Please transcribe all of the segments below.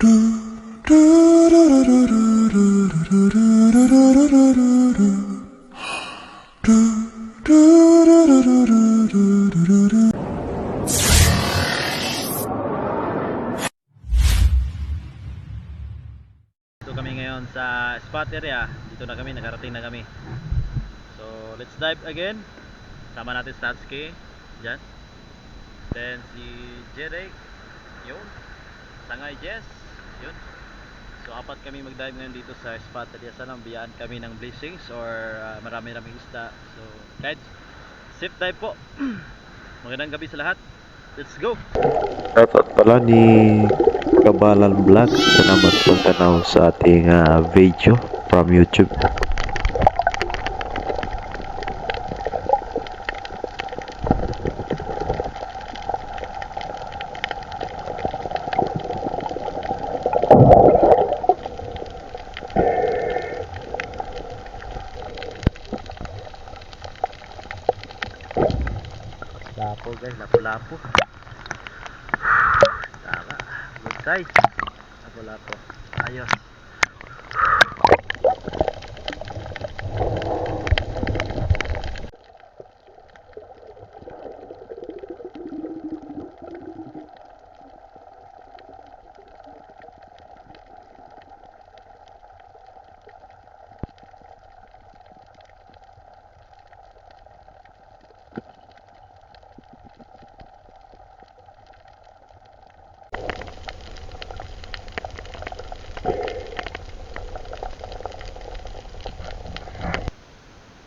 Dito kami ngayon sa spot area. Dito na kami, nakarating na kami. So let's dive again. Sama natin Statsky dyan. Then si Jeric, yun. Sangay Jess, yun. So apat kami mag-dive ngayon dito sa spot area. Sana biyaan kami ng blessings or marami-raming isda. So guys, safe dive po. Magandang gabi sa lahat. Let's go! Shoutout pala ni Kabalan Vlog. Salamat po tanaw sa ating video from YouTube. Lapo guys, lapo-lapo. Tama, good size. Lapo-lapo. Ayos.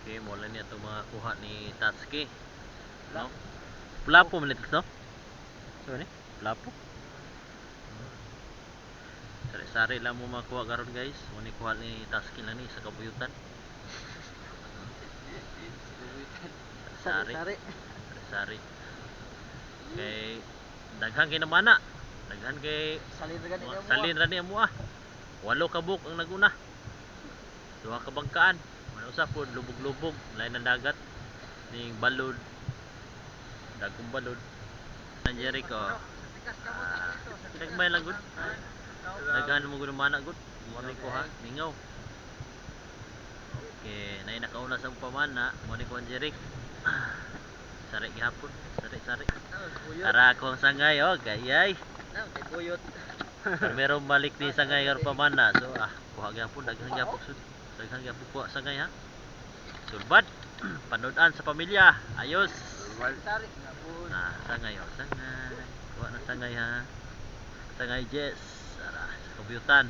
Okay, mula niya itong mga kuha ni Tatsuki. No? Plapo man ito, no? So, ni? Plapo? Sari-sari lang mo makuha karon guys. Muna kuha ni Tatsuki lang ni sa kabuyutan. Sari-sari. Sari-sari. Okay, daghan kay namana. Daghan kay salin ra ni mo ah. 8 kabuk ang naguna. 2 ka bangkaan. Ano sa po lubog-lubog, lain ng dagat. Ning balod. Dagkong balod. Ang Jericho. Nagmay lang gud. Daghan mo gud mana gud. Mo ni ko ha, mingaw. Okay, nay nakauna sa pamana, mo ni ko ang Jericho. Sari gihapon, sari-sari. Para akong sangay oh, gayay. Kay buyot. Meron balik ni sangay kar pamana. So kuha gyapon daghan gyapon sud. Daghan gyapon kuha sangay ha. Sulbad. Panudan sa pamilya. Ayos. Sari gapon. Sangay oh, sangay. Kuha na sangay ha. Sangay Jess. Ara, sa kubyutan.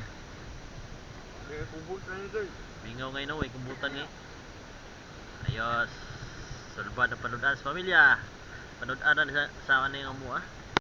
Kumbutan ni guys. Mingaw ngay no, way kumbutan ni. Ayos. Sulbad ang panudan sa pamilya. Panudan sa ano nga mo ah.